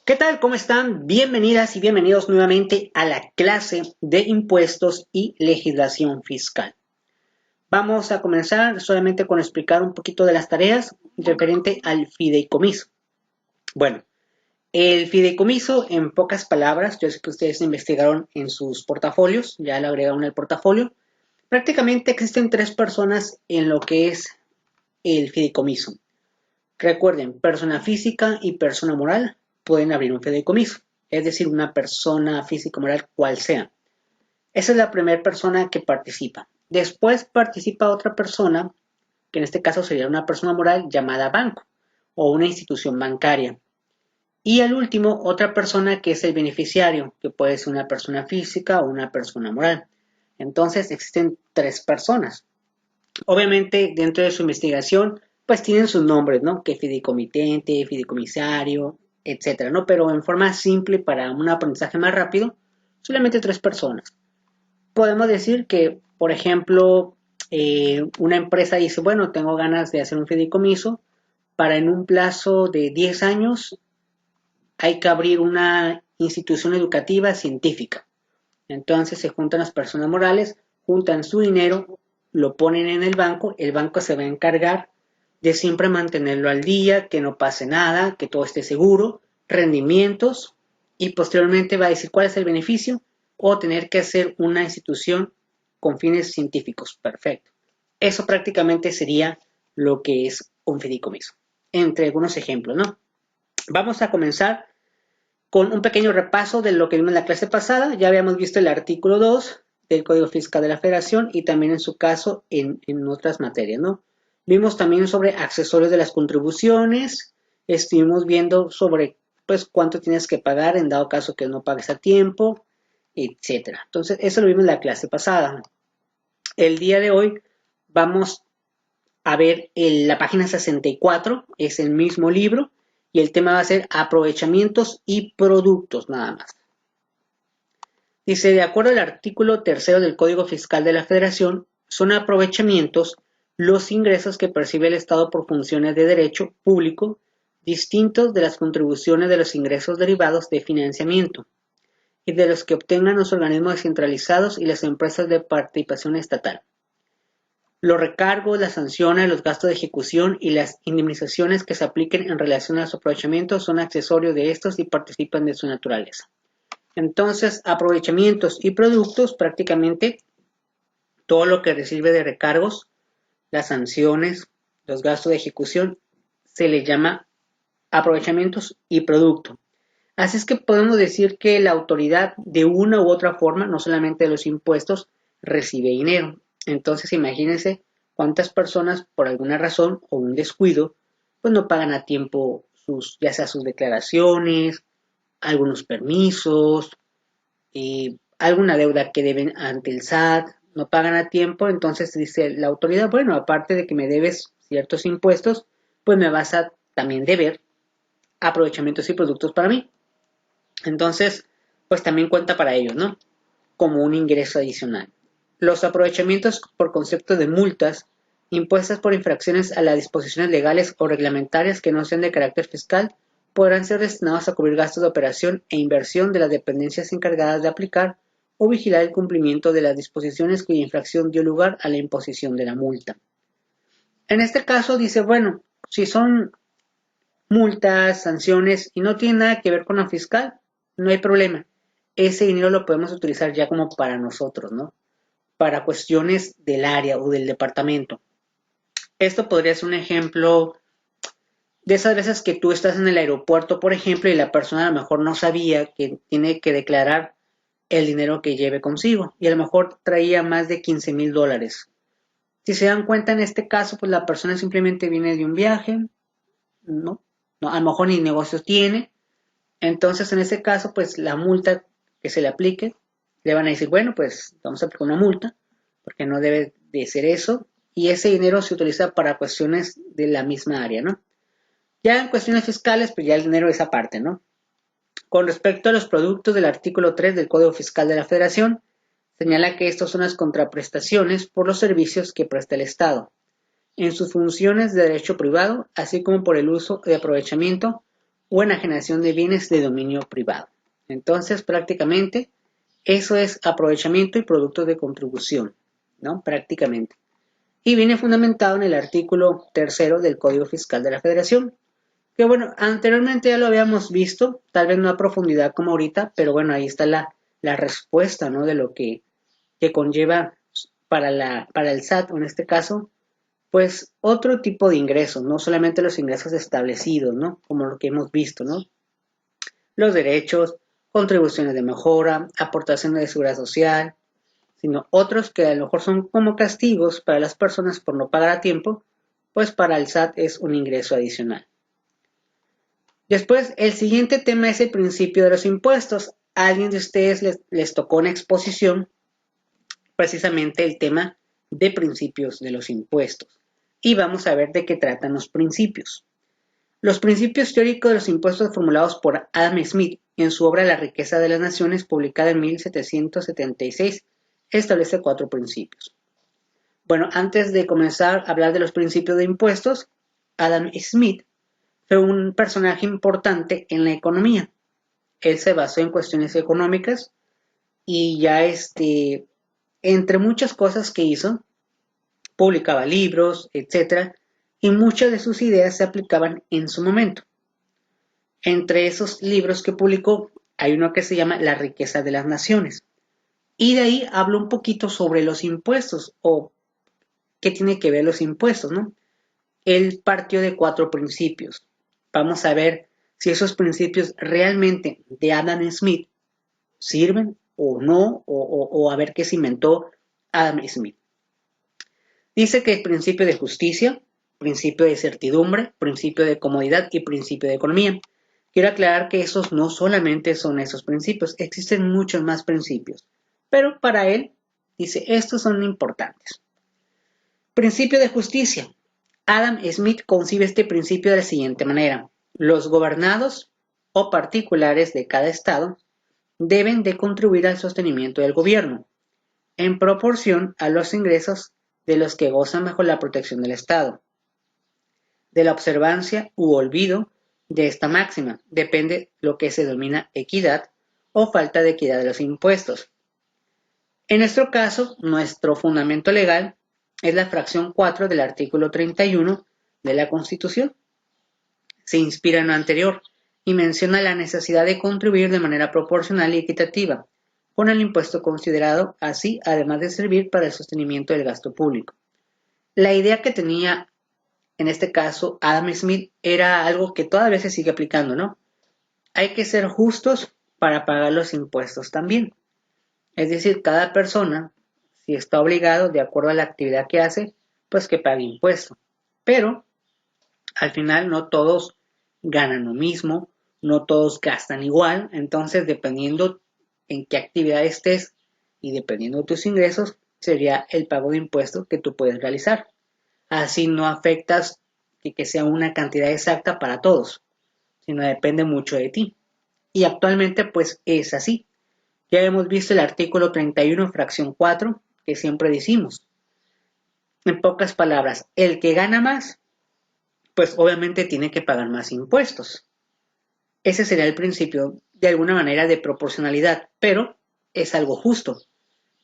¿Qué tal? ¿Cómo están? Bienvenidas y bienvenidos nuevamente a la clase de impuestos y legislación fiscal. Vamos a comenzar solamente con explicar un poquito de las tareas referente al fideicomiso. Bueno, el fideicomiso, en pocas palabras, yo sé que ustedes investigaron en sus portafolios, ya lo agregaron al portafolio. Prácticamente existen tres personas en lo que es el fideicomiso. Recuerden, persona física y persona moral pueden abrir un fideicomiso, es decir, una persona física o moral cual sea. Esa es la primera persona que participa. Después participa otra persona, que en este caso sería una persona moral llamada banco o una institución bancaria. Y al último, otra persona que es el beneficiario, que puede ser una persona física o una persona moral. Entonces existen tres personas. Obviamente, dentro de su investigación, pues tienen sus nombres, ¿no? Que fideicomitente, fideicomisario, etcétera, ¿no? Pero en forma simple para un aprendizaje más rápido, solamente tres personas. Podemos decir que, por ejemplo, una empresa dice, bueno, tengo ganas de hacer un fideicomiso para en un plazo de 10 años hay que abrir una institución educativa científica. Entonces se juntan las personas morales, juntan su dinero, lo ponen en el banco se va a encargar de siempre mantenerlo al día, que no pase nada, que todo esté seguro, rendimientos, y posteriormente va a decir cuál es el beneficio o tener que hacer una institución con fines científicos. Perfecto. Eso prácticamente sería lo que es un fideicomiso. Entre algunos ejemplos, ¿no? Vamos a comenzar con un pequeño repaso de lo que vimos en la clase pasada. Ya habíamos visto el artículo 2 del Código Fiscal de la Federación y también en su caso en otras materias, ¿no? Vimos también sobre accesorios de las contribuciones, estuvimos viendo sobre pues cuánto tienes que pagar en dado caso que no pagues a tiempo, etcétera. Entonces, eso lo vimos en la clase pasada. El día de hoy vamos a ver la página 64, es el mismo libro, y el tema va a ser aprovechamientos y productos nada más. Dice, de acuerdo al artículo 3 del Código Fiscal de la Federación, son aprovechamientos los ingresos que percibe el Estado por funciones de derecho público distintos de las contribuciones de los ingresos derivados de financiamiento y de los que obtengan los organismos descentralizados y las empresas de participación estatal. Los recargos, las sanciones, los gastos de ejecución y las indemnizaciones que se apliquen en relación a los aprovechamientos son accesorios de estos y participan de su naturaleza. Entonces, aprovechamientos y productos, prácticamente todo lo que recibe de recargos, las sanciones, los gastos de ejecución, se le llama aprovechamientos y producto. Así es que podemos decir que la autoridad de una u otra forma, no solamente de los impuestos, recibe dinero. Entonces imagínense cuántas personas por alguna razón o un descuido pues no pagan a tiempo ya sea sus declaraciones, algunos permisos, alguna deuda que deben ante el SAT, no pagan a tiempo, entonces dice la autoridad, bueno, aparte de que me debes ciertos impuestos, pues me vas a también deber aprovechamientos y productos para mí. Entonces, pues también cuenta para ellos, ¿no? Como un ingreso adicional. Los aprovechamientos por concepto de multas impuestas por infracciones a las disposiciones legales o reglamentarias que no sean de carácter fiscal podrán ser destinados a cubrir gastos de operación e inversión de las dependencias encargadas de aplicar o vigilar el cumplimiento de las disposiciones cuya infracción dio lugar a la imposición de la multa. En este caso dice, bueno, si son multas, sanciones y no tiene nada que ver con lo fiscal, no hay problema. Ese dinero lo podemos utilizar ya como para nosotros, ¿no? Para cuestiones del área o del departamento. Esto podría ser un ejemplo de esas veces que tú estás en el aeropuerto, por ejemplo, y la persona a lo mejor no sabía que tiene que declarar el dinero que lleve consigo y a lo mejor traía más de $15,000. Si se dan cuenta en este caso, pues la persona simplemente viene de un viaje, ¿no? No, a lo mejor ni negocios tiene. Entonces, en ese caso, pues la multa que se le aplique, le van a decir, bueno, pues vamos a aplicar una multa, porque no debe de ser eso, y ese dinero se utiliza para cuestiones de la misma área, ¿no? Ya en cuestiones fiscales, pues ya el dinero es aparte, ¿no? Con respecto a los productos del artículo 3 del Código Fiscal de la Federación, señala que estos son las contraprestaciones por los servicios que presta el Estado, en sus funciones de derecho privado, así como por el uso y aprovechamiento o enajenación de bienes de dominio privado. Entonces, prácticamente, eso es aprovechamiento y producto de contribución, ¿no? Prácticamente. Y viene fundamentado en el artículo 3 del Código Fiscal de la Federación, que bueno, anteriormente ya lo habíamos visto, tal vez no a profundidad como ahorita, pero bueno, ahí está la respuesta, ¿no? De lo que conlleva para el SAT, en este caso, pues otro tipo de ingresos, no solamente los ingresos establecidos, ¿no? Como lo que hemos visto, ¿no? Los derechos, contribuciones de mejora, aportaciones de seguridad social, sino otros que a lo mejor son como castigos para las personas por no pagar a tiempo, pues para el SAT es un ingreso adicional. Después, el siguiente tema es el principio de los impuestos. A alguien de ustedes les tocó una exposición, precisamente el tema de principios de los impuestos. Y vamos a ver de qué tratan los principios. Los principios teóricos de los impuestos formulados por Adam Smith en su obra La riqueza de las naciones, publicada en 1776, establece 4 principios. Bueno, antes de comenzar a hablar de los principios de impuestos, Adam Smith fue un personaje importante en la economía. Él se basó en cuestiones económicas y ya entre muchas cosas que hizo, publicaba libros, etcétera, y muchas de sus ideas se aplicaban en su momento. Entre esos libros que publicó hay uno que se llama La riqueza de las naciones. Y de ahí hablo un poquito sobre los impuestos o qué tiene que ver los impuestos, ¿no? Él partió de 4 principios. Vamos a ver si esos principios realmente de Adam Smith sirven o no, o a ver qué se inventó Adam Smith. Dice que el principio de justicia, principio de certidumbre, principio de comodidad y principio de economía. Quiero aclarar que esos no solamente son esos principios, existen muchos más principios, pero para él, dice, estos son importantes. Principio de justicia. Adam Smith concibe este principio de la siguiente manera. Los gobernados o particulares de cada estado deben de contribuir al sostenimiento del gobierno, en proporción a los ingresos de los que gozan bajo la protección del Estado. De la observancia u olvido de esta máxima depende lo que se denomina equidad o falta de equidad de los impuestos. En nuestro caso, nuestro fundamento legal es la fracción 4 del artículo 31 de la Constitución. Se inspira en lo anterior y menciona la necesidad de contribuir de manera proporcional y equitativa con el impuesto considerado, así además de servir para el sostenimiento del gasto público. La idea que tenía en este caso Adam Smith era algo que todavía se sigue aplicando, ¿no? Hay que ser justos para pagar los impuestos también. Es decir, cada persona, si está obligado de acuerdo a la actividad que hace, pues que pague impuesto. Pero al final no todos ganan lo mismo, no todos gastan igual, entonces dependiendo en qué actividad estés y dependiendo de tus ingresos, sería el pago de impuestos que tú puedes realizar. Así no afectas que sea una cantidad exacta para todos, sino depende mucho de ti. Y actualmente pues es así. Ya hemos visto el artículo 31, fracción 4, que siempre decimos. En pocas palabras, el que gana más, pues obviamente tiene que pagar más impuestos. Ese sería el principio, de alguna manera, de proporcionalidad, pero es algo justo.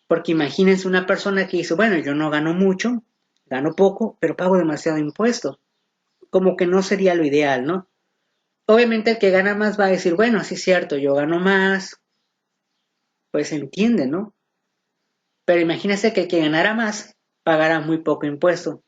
Porque imagínense una persona que dice, bueno, yo no gano mucho, gano poco, pero pago demasiado impuesto. Como que no sería lo ideal, ¿no? Obviamente el que gana más va a decir, bueno, sí es cierto, yo gano más, pues se entiende, ¿no? Pero imagínense que el que ganara más pagara muy poco impuesto.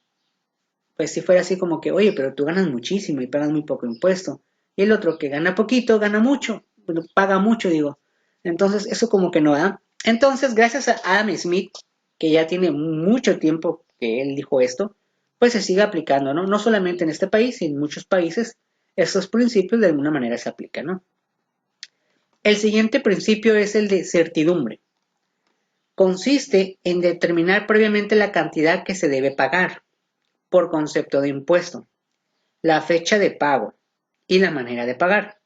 Pues si fuera así como que, oye, pero tú ganas muchísimo y pagas muy poco impuesto. Y el otro que gana poquito, gana mucho, bueno, paga mucho, digo. Entonces, eso como que no da. Entonces, gracias a Adam Smith, que ya tiene mucho tiempo que él dijo esto, pues se sigue aplicando, ¿no? No solamente en este país, sino en muchos países, estos principios de alguna manera se aplican, ¿no? El siguiente principio es el de certidumbre. Consiste en determinar previamente la cantidad que se debe pagar por concepto de impuesto, la fecha de pago y la manera de pagar.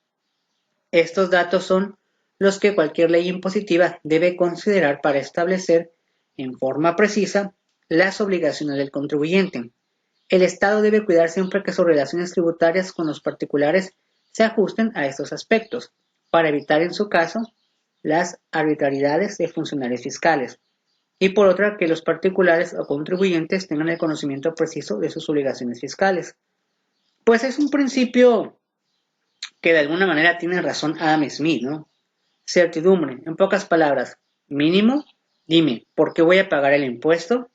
Estos datos son los que cualquier ley impositiva debe considerar para establecer en forma precisa las obligaciones del contribuyente. El Estado debe cuidar siempre que sus relaciones tributarias con los particulares se ajusten a estos aspectos, para evitar en su caso las arbitrariedades de funcionarios fiscales. Y por otra, que los particulares o contribuyentes tengan el conocimiento preciso de sus obligaciones fiscales. Pues es un principio que de alguna manera tiene razón Adam Smith, ¿no? Certidumbre, en pocas palabras, mínimo, dime, ¿por qué voy a pagar el impuesto?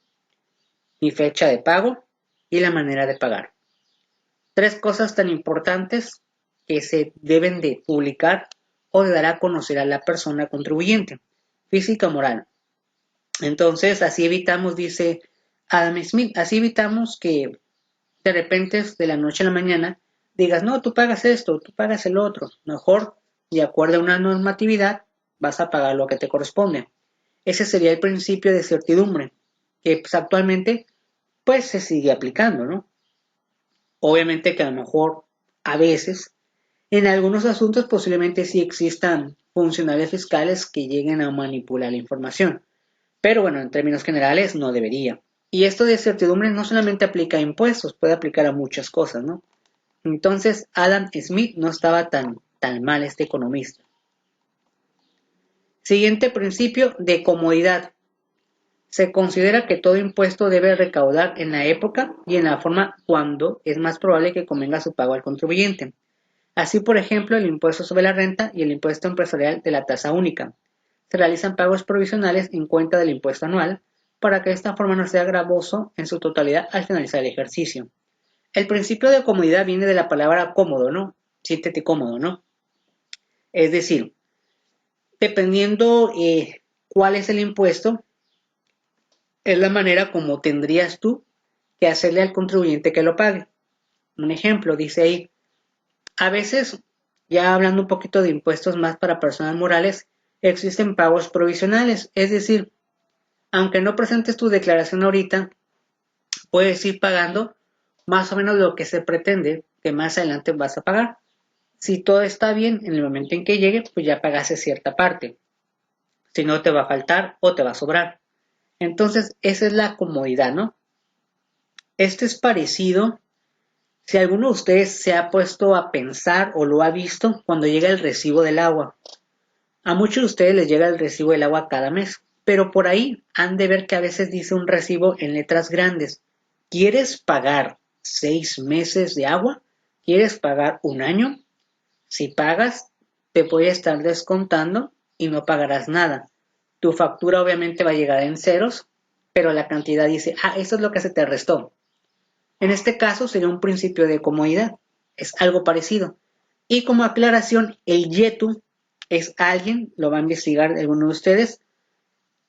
Mi fecha de pago y la manera de pagar. Tres cosas tan importantes que se deben de publicar o de dar a conocer a la persona contribuyente, física o moral. Entonces, así evitamos, dice Adam Smith, así evitamos que de repente de la noche a la mañana digas, no, tú pagas esto, tú pagas el otro. Mejor, de acuerdo a una normatividad, vas a pagar lo que te corresponde. Ese sería el principio de certidumbre, que pues, actualmente pues se sigue aplicando, ¿no? Obviamente que a lo mejor a veces en algunos asuntos posiblemente sí existan funcionarios fiscales que lleguen a manipular la información, pero bueno, en términos generales no debería. Y esto de certidumbre no solamente aplica a impuestos, puede aplicar a muchas cosas, ¿no? Entonces, Adam Smith no estaba tan mal este economista. Siguiente principio de comodidad. Se considera que todo impuesto debe recaudar en la época y en la forma cuando es más probable que convenga su pago al contribuyente. Así, por ejemplo, el impuesto sobre la renta y el impuesto empresarial de la tasa única. Se realizan pagos provisionales en cuenta del impuesto anual para que de esta forma no sea gravoso en su totalidad al finalizar el ejercicio. El principio de comodidad viene de la palabra cómodo, ¿no? Siéntete cómodo, ¿no? Es decir, dependiendo cuál es el impuesto, es la manera como tendrías tú que hacerle al contribuyente que lo pague. Un ejemplo, dice ahí, a veces, ya hablando un poquito de impuestos más para personas morales, existen pagos provisionales, es decir, aunque no presentes tu declaración ahorita, puedes ir pagando más o menos lo que se pretende que más adelante vas a pagar. Si todo está bien en el momento en que llegue, pues ya pagaste cierta parte. Si no, te va a faltar o te va a sobrar. Entonces, esa es la comodidad, ¿no? Esto es parecido, si alguno de ustedes se ha puesto a pensar o lo ha visto cuando llega el recibo del agua. A muchos de ustedes les llega el recibo del agua cada mes, pero por ahí han de ver que a veces dice un recibo en letras grandes. ¿Quieres pagar 6 meses de agua? ¿Quieres pagar un año? Si pagas, te voy a estar descontando y no pagarás nada. Tu factura obviamente va a llegar en ceros, pero la cantidad dice, eso es lo que se te restó. En este caso sería un principio de comodidad. Es algo parecido. Y como aclaración, el YETU es alguien, lo va a investigar alguno de ustedes.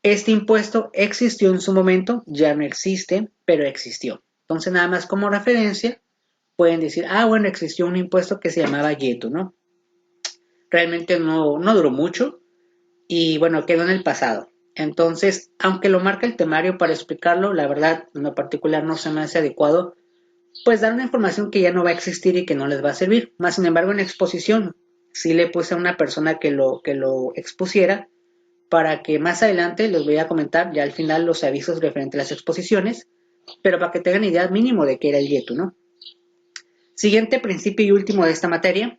Este impuesto existió en su momento, ya no existe, pero existió. Entonces, nada más como referencia, pueden decir, bueno, existió un impuesto que se llamaba YETU, ¿no? Realmente no duró mucho y bueno, quedó en el pasado. Entonces, aunque lo marca el temario para explicarlo, la verdad, en lo particular no se me hace adecuado, pues dar una información que ya no va a existir y que no les va a servir. Más sin embargo, en exposición, sí le puse a una persona que lo expusiera para que más adelante les voy a comentar ya al final los avisos referentes a las exposiciones, pero para que tengan idea mínimo de qué era el YETU, ¿no? Siguiente principio y último de esta materia,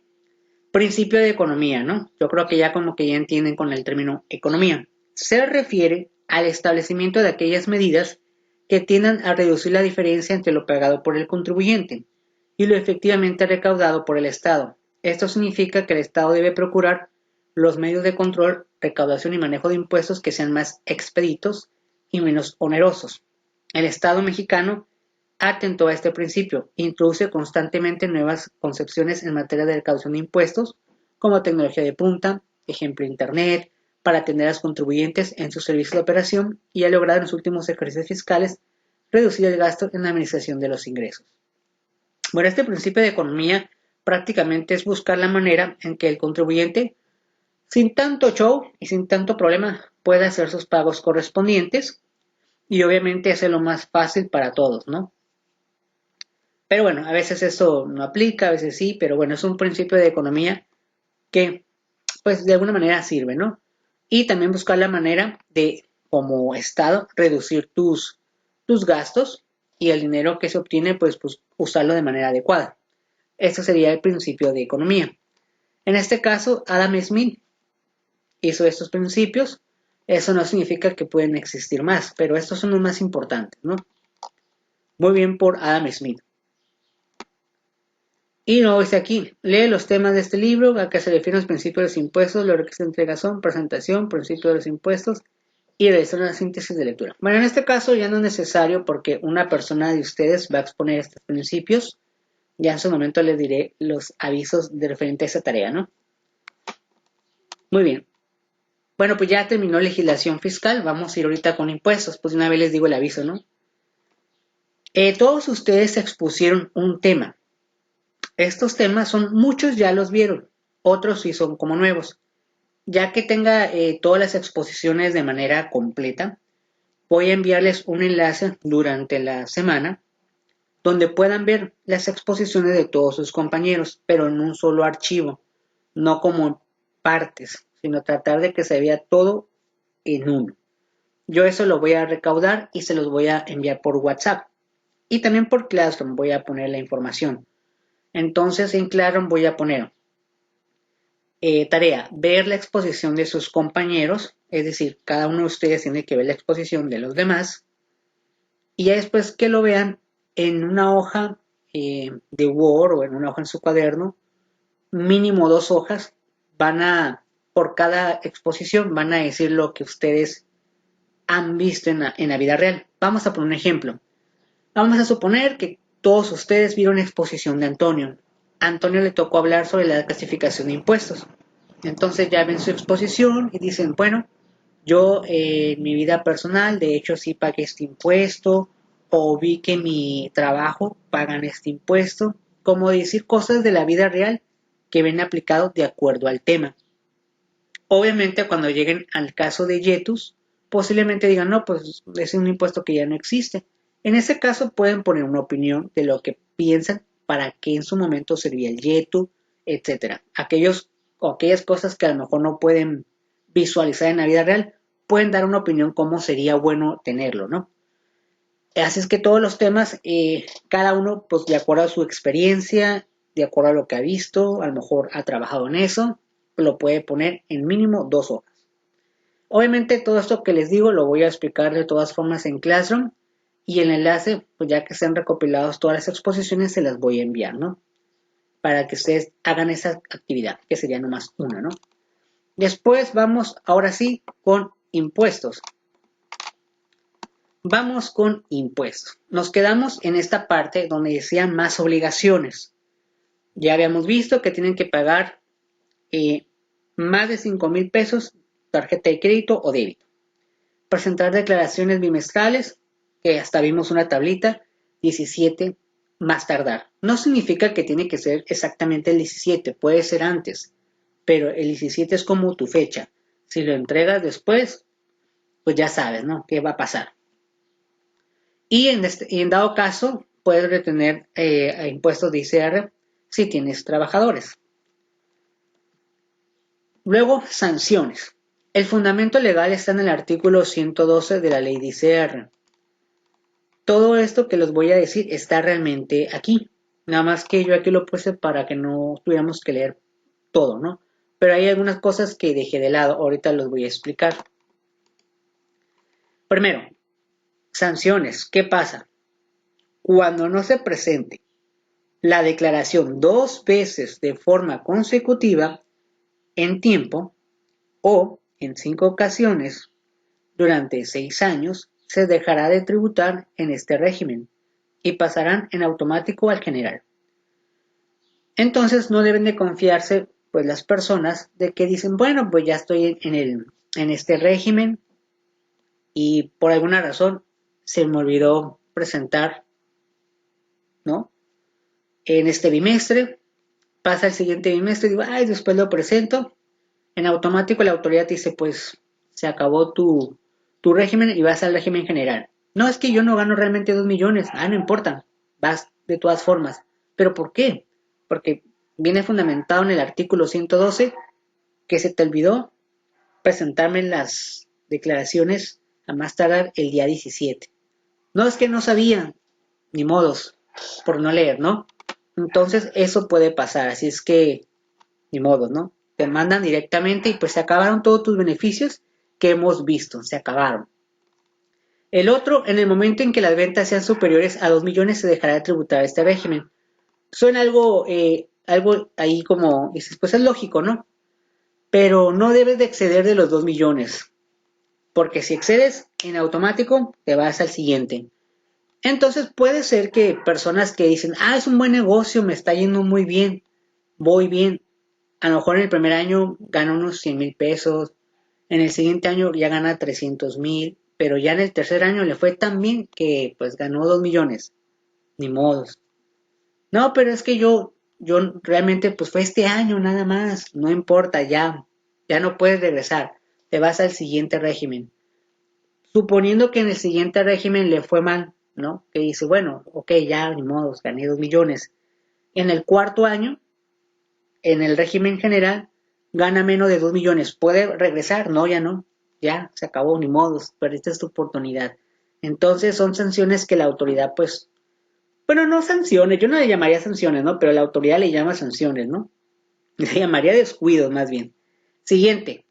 principio de economía, ¿no? Yo creo que ya como que ya entienden con el término economía. Se refiere al establecimiento de aquellas medidas que tiendan a reducir la diferencia entre lo pagado por el contribuyente y lo efectivamente recaudado por el Estado. Esto significa que el Estado debe procurar los medios de control, recaudación y manejo de impuestos que sean más expeditos y menos onerosos. El Estado mexicano atento a este principio, introduce constantemente nuevas concepciones en materia de recaudación de impuestos, como tecnología de punta, ejemplo Internet, para atender a los contribuyentes en sus servicios de operación y ha logrado en los últimos ejercicios fiscales reducir el gasto en la administración de los ingresos. Bueno, este principio de economía prácticamente es buscar la manera en que el contribuyente, sin tanto show y sin tanto problema, pueda hacer sus pagos correspondientes y obviamente hacerlo más fácil para todos, ¿no? Pero bueno, a veces eso no aplica, a veces sí, pero bueno, es un principio de economía que pues de alguna manera sirve, ¿no? Y también buscar la manera de, como Estado, reducir tus gastos y el dinero que se obtiene, pues usarlo de manera adecuada. Eso sería el principio de economía. En este caso, Adam Smith hizo estos principios. Eso no significa que pueden existir más, pero estos son los más importantes, ¿no? Muy bien por Adam Smith. Y luego dice aquí, lee los temas de este libro, a que se refieren los principios de los impuestos, los requisitos de entregación, presentación, principios de los impuestos y realizar una síntesis de lectura. Bueno, en este caso ya no es necesario porque una persona de ustedes va a exponer estos principios. Ya en su momento les diré los avisos de referente a esa tarea, ¿no? Muy bien. Bueno, pues ya terminó legislación fiscal. Vamos a ir ahorita con impuestos. Pues una vez les digo el aviso, ¿no? Todos ustedes expusieron un tema. Estos temas son, muchos ya los vieron, otros sí son como nuevos. Ya que tenga todas las exposiciones de manera completa, voy a enviarles un enlace durante la semana donde puedan ver las exposiciones de todos sus compañeros, pero en un solo archivo, no como en partes, sino tratar de que se vea todo en uno. Yo eso lo voy a recaudar y se los voy a enviar por WhatsApp. Y también por Classroom voy a poner la información. Entonces en Classroom voy a poner tarea, ver la exposición de sus compañeros, es decir, cada uno de ustedes tiene que ver la exposición de los demás, y ya después que lo vean en una hoja de Word o en una hoja en su cuaderno, mínimo 2 hojas, por cada exposición, van a decir lo que ustedes han visto en la vida real. Vamos a poner un ejemplo. Vamos a suponer que todos ustedes vieron exposición de Antonio. A Antonio le tocó hablar sobre la clasificación de impuestos. Entonces ya ven su exposición y dicen, bueno, yo en mi vida personal, de hecho sí pagué este impuesto, o vi que mi trabajo pagan este impuesto, como decir cosas de la vida real que ven aplicado de acuerdo al tema. Obviamente cuando lleguen al caso de Yetus, posiblemente digan, no, pues es un impuesto que ya no existe. En ese caso pueden poner una opinión de lo que piensan, para qué en su momento servía el Yetu, etc. Aquellas cosas que a lo mejor no pueden visualizar en la vida real, pueden dar una opinión cómo sería bueno tenerlo, ¿no? Así es que todos los temas, cada uno, pues de acuerdo a su experiencia, de acuerdo a lo que ha visto, a lo mejor ha trabajado en eso, lo puede poner en mínimo 2 hojas. Obviamente todo esto que les digo lo voy a explicar de todas formas en Classroom y el enlace, pues ya que estén recopilados todas las exposiciones, se las voy a enviar, ¿no? Para que ustedes hagan esa actividad, que sería nomás una, ¿no? Después vamos, ahora sí, con impuestos. Vamos con impuestos. Nos quedamos en esta parte donde decían más obligaciones. Ya habíamos visto que tienen que pagar más de 5,000 pesos tarjeta de crédito o débito. Presentar declaraciones bimestrales, que hasta vimos una tablita, 17 más tardar. No significa que tiene que ser exactamente el 17, puede ser antes, pero el 17 es como tu fecha. Si lo entregas después, pues ya sabes, ¿no? ¿Qué va a pasar? Y en dado caso, puedes retener impuestos de ICR si tienes trabajadores. Luego, sanciones. El fundamento legal está en el artículo 112 de la ley de ICR. Todo esto que les voy a decir está realmente aquí. Nada más que yo aquí lo puse para que no tuviéramos que leer todo, ¿no? Pero hay algunas cosas que dejé de lado. Ahorita los voy a explicar. Primero, sanciones. ¿Qué pasa? Cuando no se presente la declaración 2 veces de forma consecutiva en tiempo o en 5 ocasiones durante 6 años, se dejará de tributar en este régimen y pasarán en automático al general. Entonces no deben de confiarse pues las personas de que dicen, bueno, pues ya estoy en este régimen y por alguna razón se me olvidó presentar, ¿no? En este bimestre, pasa el siguiente bimestre y digo, ay, después lo presento. En automático la autoridad dice, pues se acabó tu régimen y vas al régimen general. No, es que yo no gano realmente 2 millones. Ah, no importa, vas de todas formas. ¿Pero por qué? Porque viene fundamentado en el artículo 112 que se te olvidó presentarme las declaraciones a más tardar el día 17. No, es que no sabía, ni modos, por no leer, ¿no? Entonces eso puede pasar, así es que ni modo, ¿no? Te mandan directamente y pues se acabaron todos tus beneficios que hemos visto, se acabaron. El otro, en el momento en que las ventas sean superiores a 2 millones se dejará de tributar este régimen. Suena algo ahí como, dices, pues es lógico, ¿no? Pero no debes de exceder de los 2 millones, porque si excedes en automático te vas al siguiente. Entonces puede ser que personas que dicen, es un buen negocio, me está yendo muy bien, voy bien, a lo mejor en el primer año gana unos 100,000 pesos, en el siguiente año ya gana 300,000, pero ya en el tercer año le fue tan bien que pues ganó 2 millones, ni modos. No, pero es que yo realmente pues fue este año nada más, no importa, ya no puedes regresar, te vas al siguiente régimen. Suponiendo que en el siguiente régimen le fue mal, ¿no? Que dice, bueno, ok, ya, ni modos, gané 2 millones. En el cuarto año, en el régimen general, gana menos de 2 millones. ¿Puede regresar? No, ya no. Ya, se acabó, ni modos, perdiste tu oportunidad. Entonces son sanciones que la autoridad, pues, bueno, no sanciones, yo no le llamaría sanciones, ¿no? Pero la autoridad le llama sanciones, ¿no? Le llamaría descuidos, más bien. Siguiente.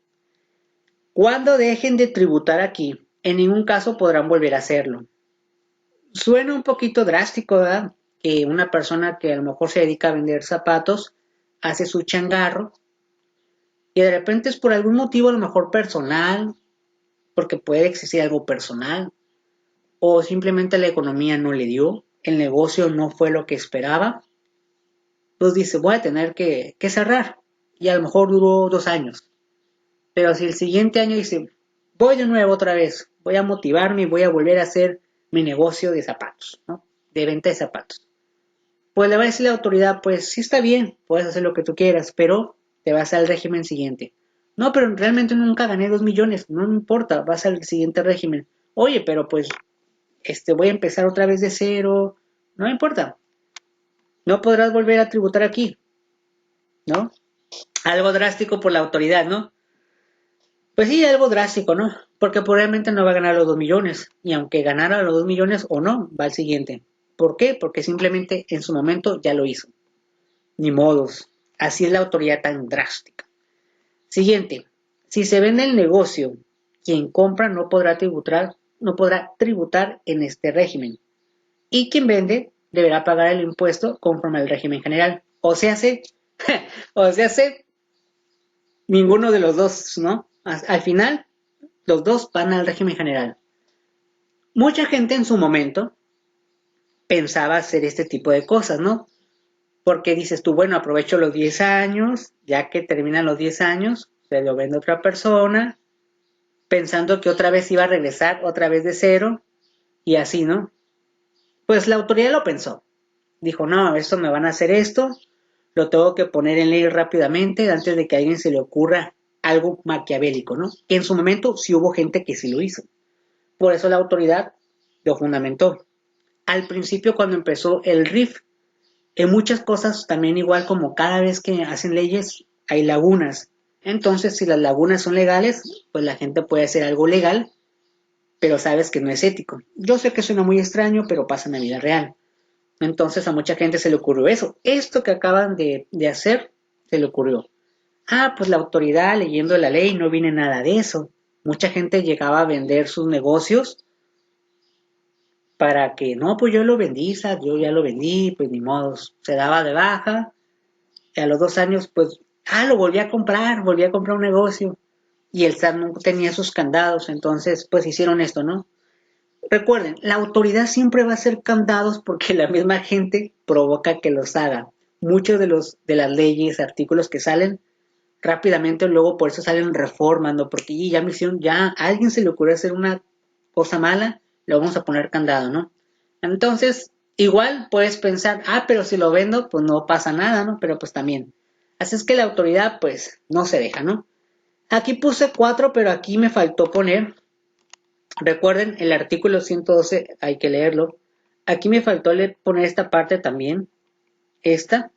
Cuando dejen de tributar aquí, en ningún caso podrán volver a hacerlo. Suena un poquito drástico, ¿verdad? Que una persona que a lo mejor se dedica a vender zapatos hace su changarro y de repente es por algún motivo a lo mejor personal, porque puede existir algo personal, o simplemente la economía no le dio, el negocio no fue lo que esperaba, pues dice, voy a tener que cerrar. Y a lo mejor duró 2 años. Pero si el siguiente año dice, voy de nuevo otra vez, voy a motivarme y voy a volver a hacer mi negocio de zapatos, ¿no? De venta de zapatos. Pues le va a decir la autoridad, pues sí está bien, puedes hacer lo que tú quieras, pero te vas al régimen siguiente. No, pero realmente nunca gané 2 millones, no me importa, vas al siguiente régimen. Oye, pero pues voy a empezar otra vez de cero, no me importa, no podrás volver a tributar aquí, ¿no? Algo drástico por la autoridad, ¿no? Pues sí, algo drástico, ¿no? Porque probablemente no va a ganar los 2 millones, y aunque ganara los 2 millones o no, va al siguiente. ¿Por qué? Porque simplemente en su momento ya lo hizo. Ni modos. Así es la autoridad tan drástica. Siguiente. Si se vende el negocio, quien compra no podrá tributar en este régimen. Y quien vende deberá pagar el impuesto conforme al régimen general. O sea, ninguno de los dos, ¿no? Al final, los dos van al régimen general. Mucha gente en su momento pensaba hacer este tipo de cosas, ¿no? Porque dices tú, bueno, aprovecho los 10 años, ya que terminan los 10 años, se lo vende a otra persona, pensando que otra vez iba a regresar, otra vez de cero, y así, ¿no? Pues la autoridad lo pensó. Dijo, no, esto me van a hacer esto, lo tengo que poner en ley rápidamente antes de que a alguien se le ocurra algo maquiavélico, ¿no? Que en su momento sí hubo gente que sí lo hizo. Por eso la autoridad lo fundamentó. Al principio, cuando empezó el RIF, en muchas cosas también igual como cada vez que hacen leyes hay lagunas. Entonces, si las lagunas son legales, pues la gente puede hacer algo legal, pero sabes que no es ético. Yo sé que suena muy extraño, pero pasa en la vida real. Entonces a mucha gente se le ocurrió eso. Esto que acaban de hacer, se le ocurrió. Pues la autoridad leyendo la ley no viene nada de eso. Mucha gente llegaba a vender sus negocios para que, no, pues yo lo vendí, yo ya lo vendí, pues ni modos. Se daba de baja, y a los 2 años, pues, lo volví a comprar un negocio. Y el SAT no tenía sus candados, entonces, pues hicieron esto, ¿no? Recuerden, la autoridad siempre va a hacer candados porque la misma gente provoca que los haga. Muchos de las leyes, artículos que salen rápidamente, luego por eso salen reformas, ¿no? Porque ya me hicieron, ya a alguien se le ocurrió hacer una cosa mala, le vamos a poner candado, ¿no? Entonces, igual puedes pensar, pero si lo vendo, pues no pasa nada, ¿no? Pero pues también. Así es que la autoridad, pues, no se deja, ¿no? Aquí puse 4, pero aquí me faltó poner. Recuerden, el artículo 112 hay que leerlo. Aquí me faltó poner esta parte también, esta,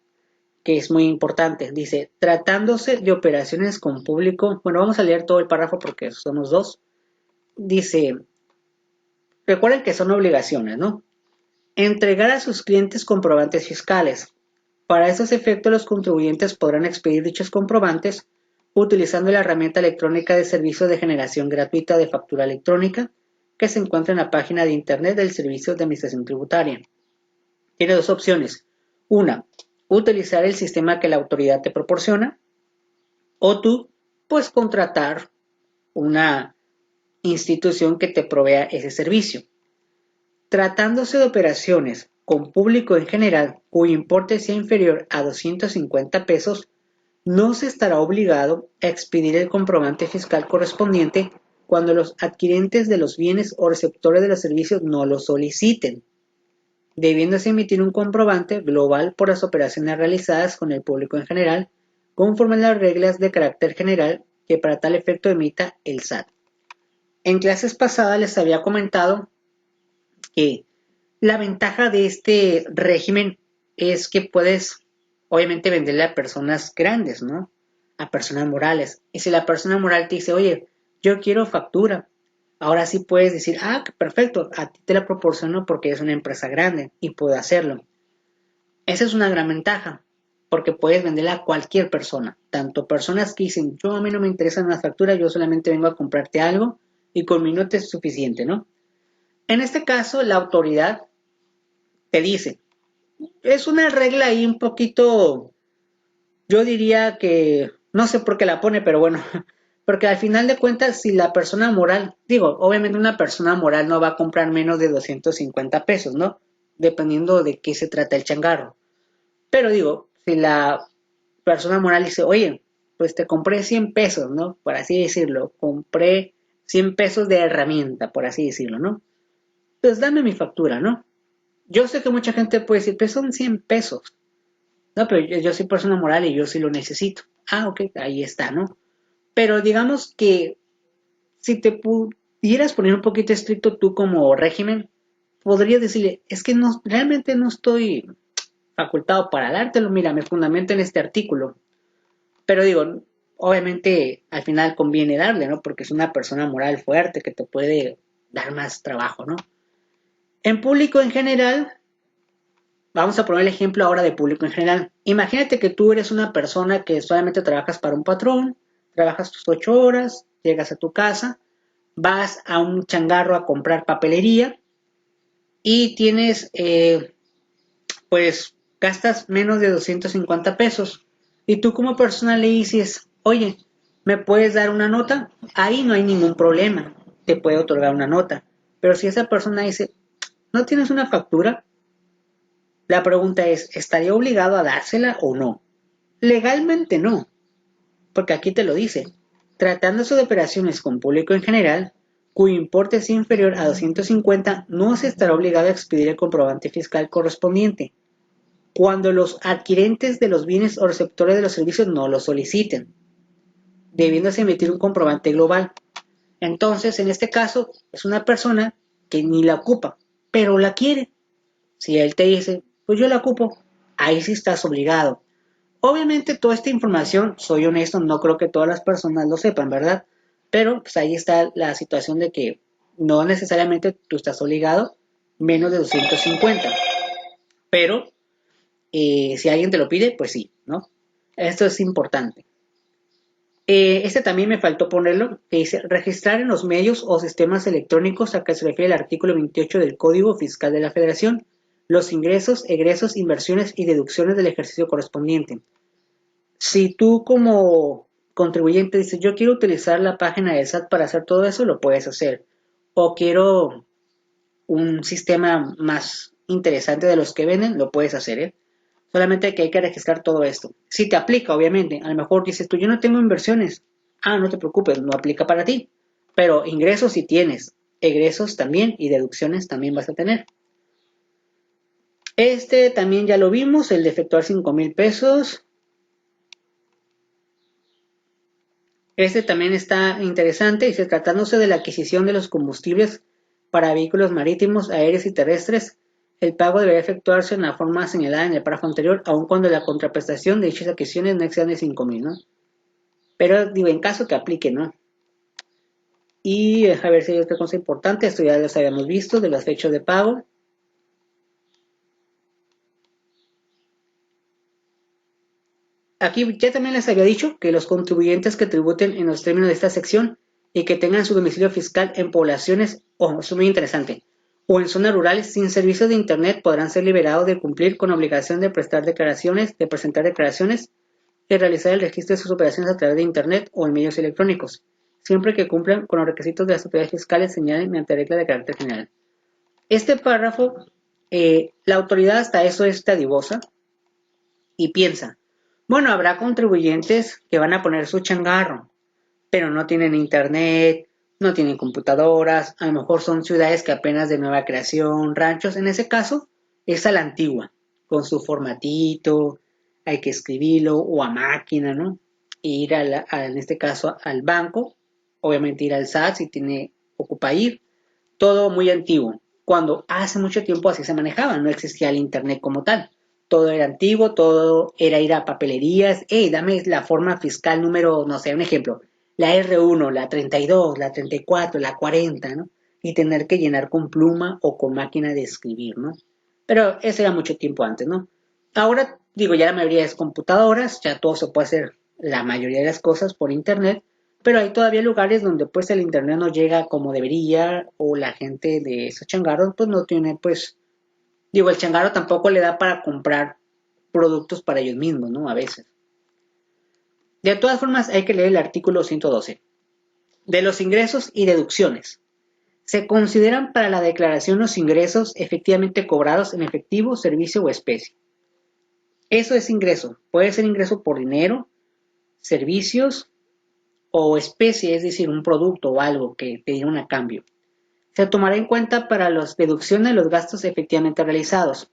que es muy importante. Dice, tratándose de operaciones con público, bueno, vamos a leer todo el párrafo porque somos dos. Dice, recuerden que son obligaciones, ¿no? Entregar a sus clientes comprobantes fiscales. Para esos efectos, los contribuyentes podrán expedir dichos comprobantes utilizando la herramienta electrónica de servicio de generación gratuita de factura electrónica que se encuentra en la página de internet del Servicio de Administración Tributaria. Tiene dos opciones. Una, utilizar el sistema que la autoridad te proporciona, o tú, pues, contratar una institución que te provea ese servicio. Tratándose de operaciones con público en general cuyo importe sea inferior a 250 pesos, no se estará obligado a expedir el comprobante fiscal correspondiente cuando los adquirentes de los bienes o receptores de los servicios no lo soliciten, debiéndose emitir un comprobante global por las operaciones realizadas con el público en general, conforme a las reglas de carácter general que para tal efecto emita el SAT. En clases pasadas les había comentado que la ventaja de este régimen es que puedes, obviamente, venderle a personas grandes, ¿no? A personas morales. Y si la persona moral te dice, oye, yo quiero factura, ahora sí puedes decir, ah, perfecto, a ti te la proporciono porque es una empresa grande y puedo hacerlo. Esa es una gran ventaja, porque puedes venderla a cualquier persona, tanto personas que dicen, yo a mí no me interesan las facturas, yo solamente vengo a comprarte algo y con mi nota es suficiente, ¿no? En este caso, la autoridad te dice, es una regla ahí un poquito, yo diría que, no sé por qué la pone, pero bueno, porque al final de cuentas, si la persona moral, digo, obviamente una persona moral no va a comprar menos de 250 pesos, ¿no? Dependiendo de qué se trata el changarro. Pero digo, si la persona moral dice, oye, pues te compré 100 pesos, ¿no? Por así decirlo, compré 100 pesos de herramienta, por así decirlo, ¿no? Pues dame mi factura, ¿no? Yo sé que mucha gente puede decir, pues son 100 pesos. No, pero yo soy persona moral y yo sí lo necesito. Ah, ok, ahí está, ¿no? Pero digamos que si te pudieras poner un poquito estricto tú como régimen, podrías decirle, es que no, realmente no estoy facultado para dártelo, mira, me fundamento en este artículo. Pero digo, obviamente al final conviene darle, ¿no? Porque es una persona moral fuerte que te puede dar más trabajo, ¿no? En público en general, vamos a poner el ejemplo ahora de público en general. Imagínate que tú eres una persona que solamente trabajas para un patrón, trabajas tus 8 horas, llegas a tu casa, vas a un changarro a comprar papelería y tienes, pues, gastas menos de 250 pesos. Y tú como persona le dices, oye, ¿me puedes dar una nota? Ahí no hay ningún problema, te puede otorgar una nota. Pero si esa persona dice, ¿no tienes una factura? La pregunta es, ¿estaría obligado a dársela o no? Legalmente no, porque aquí te lo dice. Tratándose de operaciones con público en general, cuyo importe sea inferior a 250, no se estará obligado a expedir el comprobante fiscal correspondiente, cuando los adquirentes de los bienes o receptores de los servicios no lo soliciten, debiéndose emitir un comprobante global. Entonces, en este caso, es una persona que ni la ocupa, pero la quiere. Si él te dice, pues yo la ocupo, ahí sí estás obligado. Obviamente toda esta información, soy honesto, no creo que todas las personas lo sepan, ¿verdad? Pero pues ahí está la situación de que no necesariamente tú estás obligado menos de 250. Pero si alguien te lo pide, pues sí, ¿no? Esto es importante. Este también me faltó ponerlo, que dice registrar en los medios o sistemas electrónicos a que se refiere el artículo 28 del Código Fiscal de la Federación, los ingresos, egresos, inversiones y deducciones del ejercicio correspondiente. Si tú como contribuyente dices, yo quiero utilizar la página del SAT para hacer todo eso, lo puedes hacer. O quiero un sistema más interesante de los que venden, lo puedes hacer, ¿eh? Solamente que hay que registrar todo esto. Si te aplica, obviamente, a lo mejor dices tú, yo no tengo inversiones. Ah, no te preocupes, no aplica para ti. Pero ingresos sí tienes, egresos también y deducciones también vas a tener. Este también ya lo vimos, el de efectuar 5,000 pesos. Este también está interesante, dice, tratándose de la adquisición de los combustibles para vehículos marítimos, aéreos y terrestres, el pago deberá efectuarse en la forma señalada en el párrafo anterior, aun cuando la contraprestación de dichas adquisiciones no exceda de 5,000, ¿no? Pero digo, en caso que aplique, ¿no? Y a ver si hay otra cosa importante, esto ya los habíamos visto, de las fechas de pago. Aquí ya también les había dicho que los contribuyentes que tributen en los términos de esta sección y que tengan su domicilio fiscal en poblaciones, esto es muy interesante, o en zonas rurales sin servicios de Internet podrán ser liberados de cumplir con la obligación de presentar declaraciones y realizar el registro de sus operaciones a través de Internet o en medios electrónicos, siempre que cumplan con los requisitos de las autoridades fiscales señaladas mediante regla de carácter general. Este párrafo, la autoridad hasta eso es tadivosa y piensa, bueno, habrá contribuyentes que van a poner su changarro, pero no tienen internet, no tienen computadoras, a lo mejor son ciudades que apenas de nueva creación, ranchos, en ese caso es a la antigua, con su formatito, hay que escribirlo o a máquina, ¿no? E ir en este caso al banco, obviamente ir al SAT si ocupa ir, todo muy antiguo, cuando hace mucho tiempo así se manejaba, no existía el internet como tal. Todo era antiguo, todo era ir a papelerías, dame la forma fiscal número, no sé, un ejemplo, la R1, la 32, la 34, la 40, ¿no? Y tener que llenar con pluma o con máquina de escribir, ¿no? Pero eso era mucho tiempo antes, ¿no? Ahora, digo, ya la mayoría es computadoras, ya todo se puede hacer, la mayoría de las cosas por internet, pero hay todavía lugares donde pues el internet no llega como debería o la gente de esos changarros pues no tiene pues, digo, el changarro tampoco le da para comprar productos para ellos mismos, ¿no? A veces. De todas formas hay que leer el artículo 112. De los ingresos y deducciones. Se consideran para la declaración los ingresos efectivamente cobrados en efectivo, servicio o especie. Eso es ingreso. Puede ser ingreso por dinero, servicios o especie, es decir, un producto o algo que te dieron a cambio. Se tomará en cuenta para las deducciones de los gastos efectivamente realizados.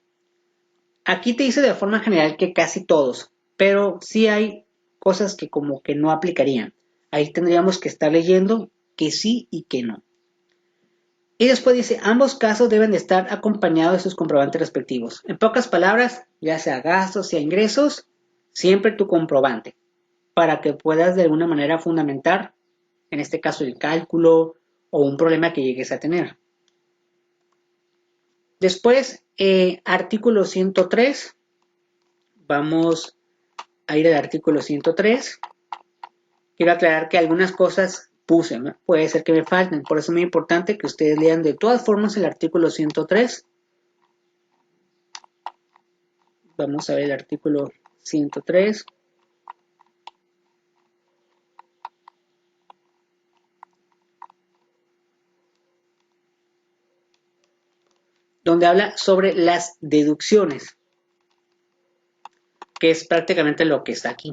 Aquí te dice de forma general que casi todos, pero sí hay cosas que como que no aplicarían. Ahí tendríamos que estar leyendo que sí y que no. Y después dice, ambos casos deben de estar acompañados de sus comprobantes respectivos. En pocas palabras, ya sea gastos, sea ingresos, siempre tu comprobante, para que puedas de alguna manera fundamentar, en este caso el cálculo o un problema que llegues a tener. Después, artículo 103, vamos a ir al artículo 103. Quiero aclarar que algunas cosas puse, ¿no? Puede ser que me falten, por eso es muy importante que ustedes lean de todas formas el artículo 103. Vamos a ver el artículo 103. Donde habla sobre las deducciones, que es prácticamente lo que está aquí.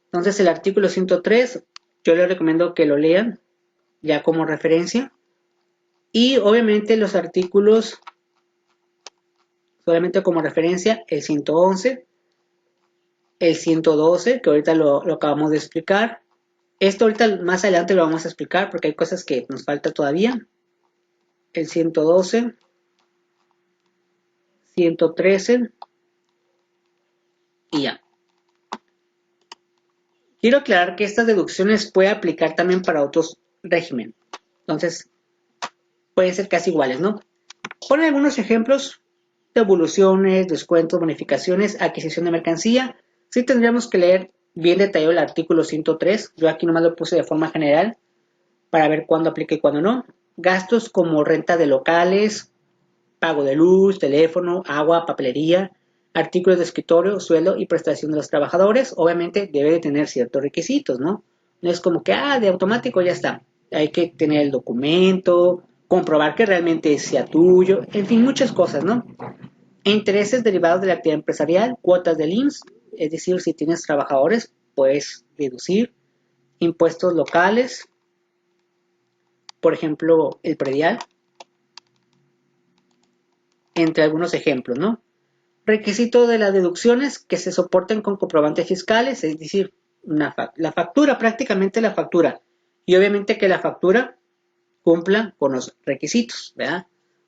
Entonces el artículo 103, yo les recomiendo que lo lean ya como referencia. Y obviamente los artículos, solamente como referencia, el 111, el 112, que ahorita lo acabamos de explicar. Esto ahorita más adelante lo vamos a explicar porque hay cosas que nos falta todavía. El 112, 113 y ya. Quiero aclarar que estas deducciones puede aplicar también para otros regímenes. Entonces, pueden ser casi iguales, ¿no? Ponen algunos ejemplos: devoluciones, descuentos, bonificaciones, adquisición de mercancía. Sí tendríamos que leer bien detallado el artículo 103. Yo aquí nomás lo puse de forma general para ver cuándo aplica y cuándo no. Gastos como renta de locales, pago de luz, teléfono, agua, papelería, artículos de escritorio, sueldo y prestación de los trabajadores. Obviamente debe de tener ciertos requisitos, ¿no? No es como que, de automático ya está. Hay que tener el documento, comprobar que realmente sea tuyo, en fin, muchas cosas, ¿no? Intereses derivados de la actividad empresarial, cuotas del IMSS, es decir, si tienes trabajadores, puedes deducir, impuestos locales, por ejemplo, el predial, entre algunos ejemplos, ¿no? Requisito de las deducciones que se soporten con comprobantes fiscales, es decir, la factura, prácticamente la factura, y obviamente que la factura cumpla con los requisitos, ¿verdad?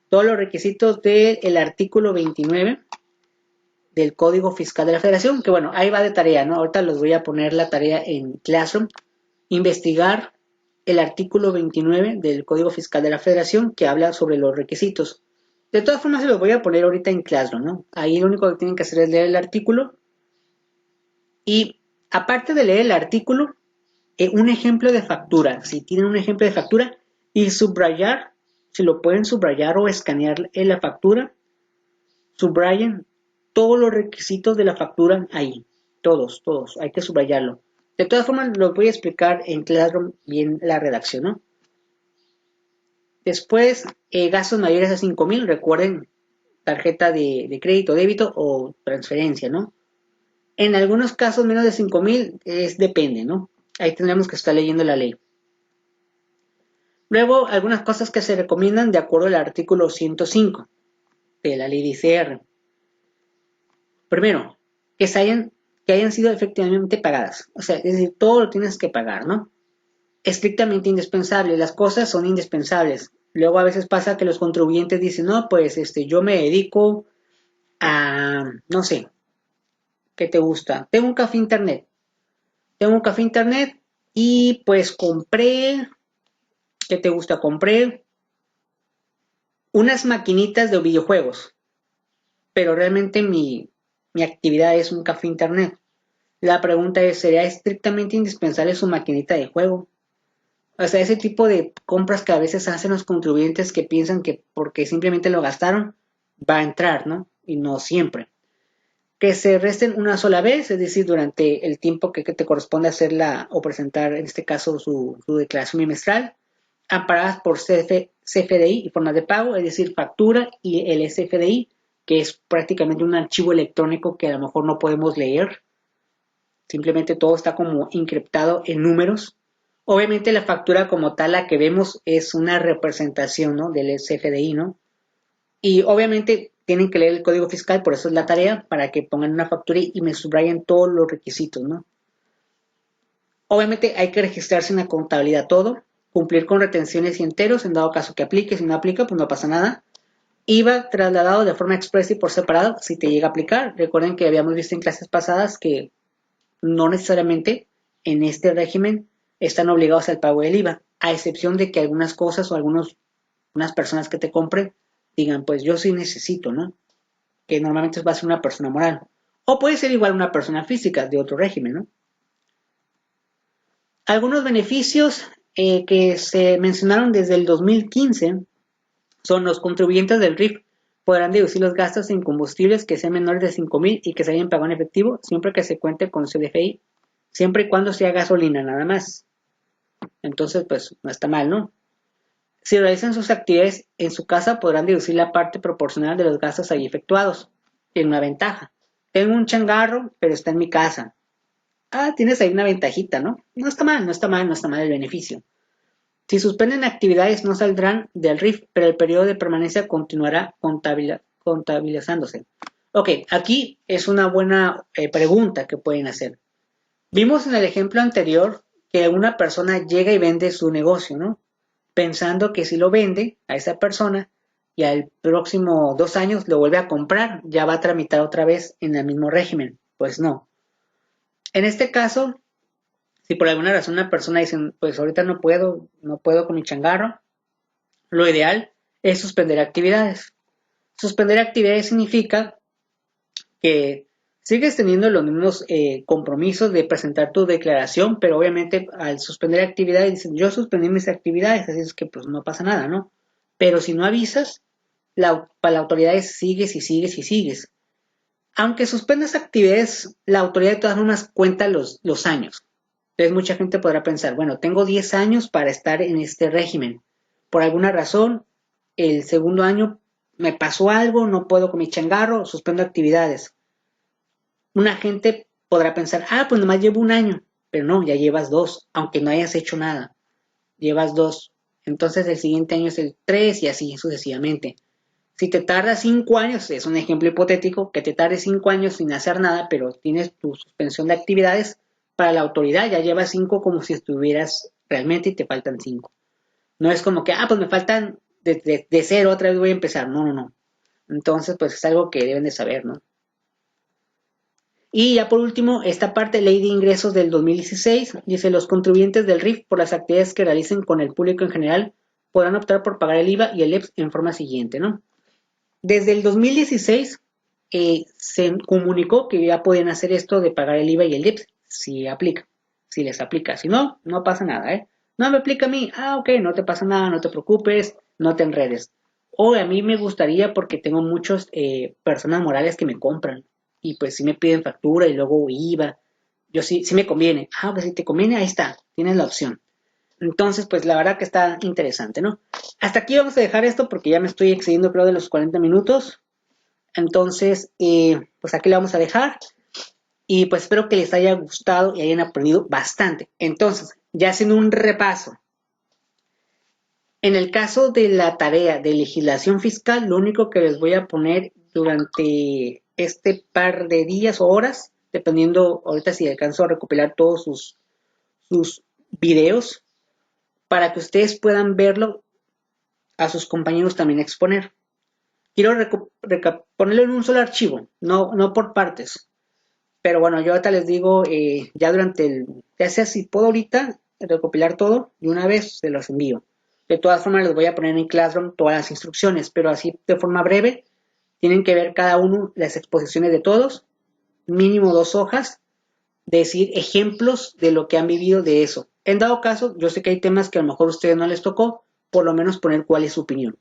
Todos los requisitos del artículo 29 del Código Fiscal de la Federación, que bueno, ahí va de tarea, ¿no? Ahorita les voy a poner la tarea en Classroom, investigar el artículo 29 del Código Fiscal de la Federación que habla sobre los requisitos. De todas formas se los voy a poner ahorita en Classroom, ¿no? Ahí lo único que tienen que hacer es leer el artículo Y aparte de leer el artículo, un ejemplo de factura, si tienen un ejemplo de factura, y subrayar, si lo pueden subrayar o escanear en la factura, subrayen todos los requisitos de la factura ahí, todos, hay que subrayarlo. De todas formas, lo voy a explicar en Classroom y en la redacción, ¿no? Después, gastos mayores a 5,000, recuerden, tarjeta de crédito, débito o transferencia, ¿no? En algunos casos menos de 5,000 depende, ¿no? Ahí tendremos que estar leyendo la ley. Luego, algunas cosas que se recomiendan de acuerdo al artículo 105 de la ley de ICR. Primero, que hayan sido efectivamente pagadas. O sea, es decir, todo lo tienes que pagar, ¿no? Estrictamente indispensable. Las cosas son indispensables. Luego a veces pasa que los contribuyentes dicen, no, pues yo me dedico a, no sé, ¿qué te gusta? Tengo un café internet. Y pues compré, ¿qué te gusta? Compré unas maquinitas de videojuegos. Pero realmente mi actividad es un café internet. La pregunta es, ¿sería estrictamente indispensable su maquinita de juego? O sea, ese tipo de compras que a veces hacen los contribuyentes que piensan que porque simplemente lo gastaron, va a entrar, ¿no? Y no siempre. Que se resten una sola vez, es decir, durante el tiempo que te corresponde hacerla o presentar, en este caso, su declaración bimestral, amparadas por CFDI y formas de pago, es decir, factura y el CFDI, que es prácticamente un archivo electrónico que a lo mejor no podemos leer. Simplemente todo está como encriptado en números. Obviamente la factura como tal, la que vemos, es una representación, ¿no?, del CFDI, ¿no? Y obviamente tienen que leer el código fiscal, por eso es la tarea, para que pongan una factura y me subrayen todos los requisitos, ¿no? Obviamente hay que registrarse en la contabilidad todo, cumplir con retenciones y enteros, en dado caso que aplique. Si no aplica, pues no pasa nada. IVA trasladado de forma expresa y por separado, si te llega a aplicar. Recuerden que habíamos visto en clases pasadas que no necesariamente en este régimen están obligados al pago del IVA, a excepción de que algunas cosas o unas personas que te compren digan, pues yo sí necesito, ¿no? Que normalmente va a ser una persona moral. O puede ser igual una persona física de otro régimen, ¿no? Algunos beneficios que se mencionaron desde el 2015 son: los contribuyentes del RIF podrán deducir los gastos en combustibles que sean menores de 5,000 y que se hayan pagado en efectivo, siempre que se cuente con CDFI, siempre y cuando sea gasolina nada más. Entonces, pues no está mal, ¿no? Si realizan sus actividades en su casa, podrán deducir la parte proporcional de los gastos ahí efectuados. Tiene una ventaja. Tengo un changarro, pero está en mi casa. Ah, tienes ahí una ventajita, ¿no? No está mal el beneficio. Si suspenden actividades, no saldrán del RIF, pero el periodo de permanencia continuará contabilizándose. Ok, aquí es una buena pregunta que pueden hacer. Vimos en el ejemplo anterior que una persona llega y vende su negocio, ¿no? Pensando que si lo vende a esa persona y al próximo 2 años lo vuelve a comprar, ya va a tramitar otra vez en el mismo régimen. Pues no. En este caso, si por alguna razón una persona dice, pues ahorita no puedo con mi changarro, lo ideal es suspender actividades. Suspender actividades significa que sigues teniendo los mismos compromisos de presentar tu declaración, pero obviamente al suspender actividades dicen, yo suspendí mis actividades, así es que pues no pasa nada, ¿no? Pero si no avisas, para la autoridad es sigues y sigues y sigues. Aunque suspendas actividades, la autoridad de todas formas cuenta los años. Entonces mucha gente podrá pensar, bueno, tengo 10 años para estar en este régimen. Por alguna razón, el segundo año me pasó algo, no puedo con mi changarro, suspendo actividades. Una gente podrá pensar, pues nomás llevo 1 año, pero no, ya llevas 2, aunque no hayas hecho nada. Llevas 2. Entonces el siguiente año es el 3 y así sucesivamente. Si te tardas 5 años, es un ejemplo hipotético, que te tardes 5 años sin hacer nada, pero tienes tu suspensión de actividades, para la autoridad ya llevas 5 como si estuvieras realmente y te faltan 5. No es como que, pues me faltan de 0, otra vez voy a empezar. No. Entonces, pues es algo que deben de saber, ¿no? Y ya por último, esta parte, ley de ingresos del 2016, dice: los contribuyentes del RIF por las actividades que realicen con el público en general podrán optar por pagar el IVA y el EPS en forma siguiente, ¿no? Desde el 2016 se comunicó que ya podían hacer esto de pagar el IVA y el IEPS, si aplica, si les aplica. Si no, no pasa nada, ¿eh? No me aplica a mí, ok, no te pasa nada, no te preocupes, no te enredes. O a mí me gustaría porque tengo muchos personas morales que me compran y pues si me piden factura y luego IVA, yo sí me conviene. Pues si te conviene, ahí está, tienes la opción. Entonces, pues la verdad que está interesante, ¿no? Hasta aquí vamos a dejar esto porque ya me estoy excediendo creo de los 40 minutos. Entonces, pues aquí lo vamos a dejar y pues espero que les haya gustado y hayan aprendido bastante. Entonces, ya haciendo un repaso. En el caso de la tarea de legislación fiscal, lo único que les voy a poner durante este par de días o horas, dependiendo ahorita si alcanzo a recopilar todos sus videos, para que ustedes puedan verlo a sus compañeros también exponer. Quiero ponerlo en un solo archivo, no por partes. Pero bueno, yo ahorita les digo, ya durante ya sea si puedo ahorita recopilar todo y una vez se los envío. De todas formas les voy a poner en Classroom todas las instrucciones, pero así de forma breve tienen que ver cada uno las exposiciones de todos, mínimo 2 hojas, decir ejemplos de lo que han vivido de eso. En dado caso, yo sé que hay temas que a lo mejor a ustedes no les tocó, por lo menos poner cuál es su opinión.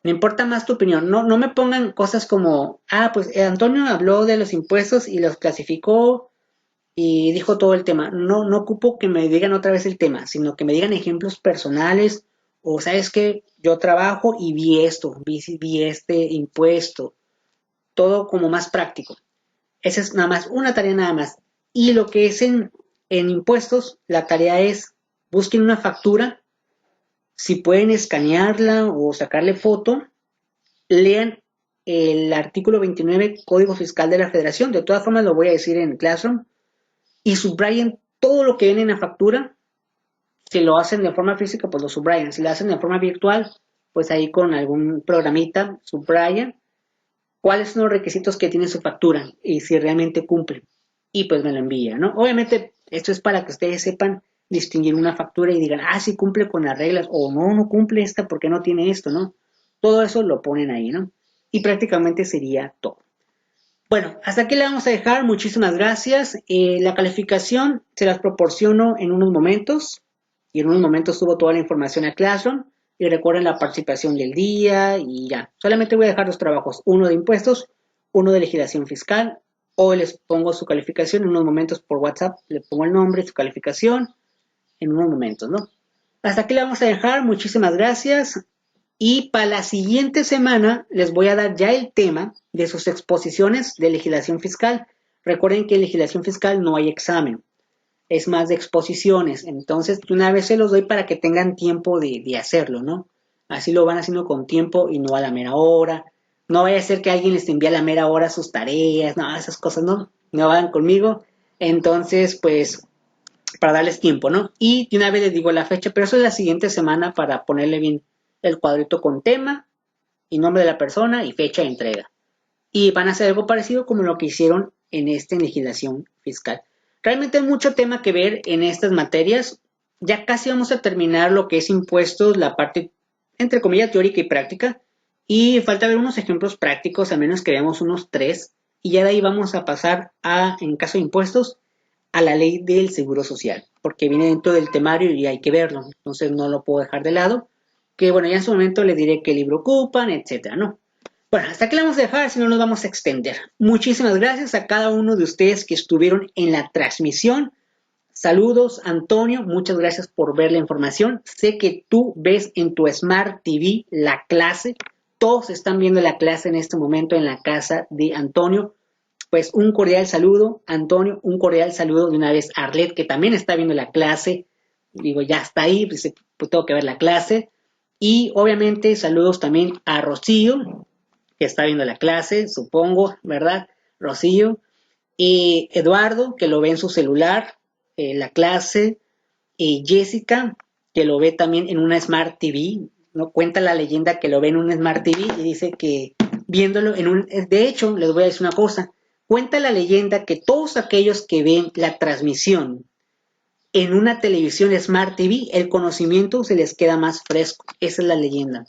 Me importa más tu opinión. No me pongan cosas como, pues Antonio habló de los impuestos y los clasificó y dijo todo el tema. No ocupo que me digan otra vez el tema, sino que me digan ejemplos personales o, ¿sabes qué? Yo trabajo y vi esto, vi este impuesto. Todo como más práctico. Esa es nada más, una tarea nada más. Y lo que es en impuestos, la tarea es busquen una factura, si pueden escanearla o sacarle foto, lean el artículo 29 Código Fiscal de la Federación, de todas formas lo voy a decir en Classroom, y subrayen todo lo que ven en la factura. Si lo hacen de forma física, pues lo subrayan. Si lo hacen de forma virtual, pues ahí con algún programita subrayan cuáles son los requisitos que tiene su factura y si realmente cumple. Y pues me lo envía, ¿no? Obviamente, esto es para que ustedes sepan distinguir una factura y digan, sí cumple con las reglas, o no cumple esta porque no tiene esto, ¿no? Todo eso lo ponen ahí, ¿no? Y prácticamente sería todo. Bueno, hasta aquí le vamos a dejar. Muchísimas gracias. La calificación se las proporciono en unos momentos. Y en unos momentos subo toda la información a Classroom. Y recuerden la participación del día y ya. Solamente voy a dejar los trabajos. Uno de impuestos, uno de legislación fiscal. Hoy les pongo su calificación en unos momentos por WhatsApp. Le pongo el nombre, su calificación en unos momentos, ¿no? Hasta aquí le vamos a dejar. Muchísimas gracias. Y para la siguiente semana les voy a dar ya el tema de sus exposiciones de legislación fiscal. Recuerden que en legislación fiscal no hay examen, es más de exposiciones. Entonces, una vez se los doy para que tengan tiempo de hacerlo, ¿no? Así lo van haciendo con tiempo y no a la mera hora. No vaya a ser que alguien les envíe a la mera hora sus tareas, no, esas cosas no van conmigo. Entonces, pues, para darles tiempo, ¿no? Y de una vez les digo la fecha, pero eso es la siguiente semana para ponerle bien el cuadrito con tema y nombre de la persona y fecha de entrega. Y van a hacer algo parecido como lo que hicieron en esta legislación fiscal. Realmente hay mucho tema que ver en estas materias. Ya casi vamos a terminar lo que es impuestos, la parte entre comillas teórica y práctica. Y falta ver unos ejemplos prácticos, al menos que veamos unos 3. Y ya de ahí vamos a pasar en caso de impuestos, a la ley del seguro social. Porque viene dentro del temario y hay que verlo. Entonces no lo puedo dejar de lado. Que bueno, ya en su momento les diré qué libro ocupan, etcétera, ¿no? Bueno, hasta aquí la vamos a dejar, si no nos vamos a extender. Muchísimas gracias a cada uno de ustedes que estuvieron en la transmisión. Saludos, Antonio, muchas gracias por ver la información. Sé que tú ves en tu Smart TV la clase. Todos están viendo la clase en este momento en la casa de Antonio. Pues un cordial saludo, Antonio, un cordial saludo de una vez a Arlet, que también está viendo la clase. Digo, ya está ahí, pues tengo que ver la clase. Y obviamente saludos también a Rocío, que está viendo la clase, supongo, ¿verdad? Rocío. Y Eduardo, que lo ve en su celular, la clase. Y Jessica, que lo ve también en una Smart TV. ¿No? Cuenta la leyenda que lo ve en un Smart TV y dice que viéndolo en un... De hecho, les voy a decir una cosa. Cuenta la leyenda que todos aquellos que ven la transmisión en una televisión Smart TV, el conocimiento se les queda más fresco. Esa es la leyenda.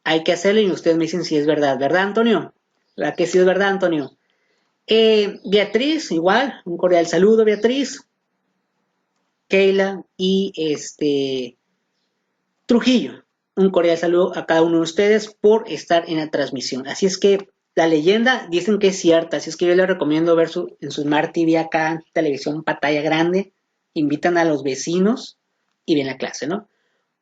Hay que hacerlo y ustedes me dicen si es verdad. ¿Verdad, Antonio? La que sí es verdad, Antonio. Beatriz, igual, un cordial saludo, Beatriz. Keila y Trujillo. Un cordial saludo a cada uno de ustedes por estar en la transmisión. Así es que la leyenda dicen que es cierta, así es que yo les recomiendo ver en su Smart TV acá, televisión pantalla grande, invitan a los vecinos y ven la clase, ¿no?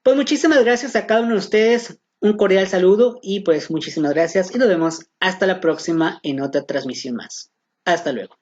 Pues muchísimas gracias a cada uno de ustedes, un cordial saludo y pues muchísimas gracias y nos vemos hasta la próxima en otra transmisión más. Hasta luego.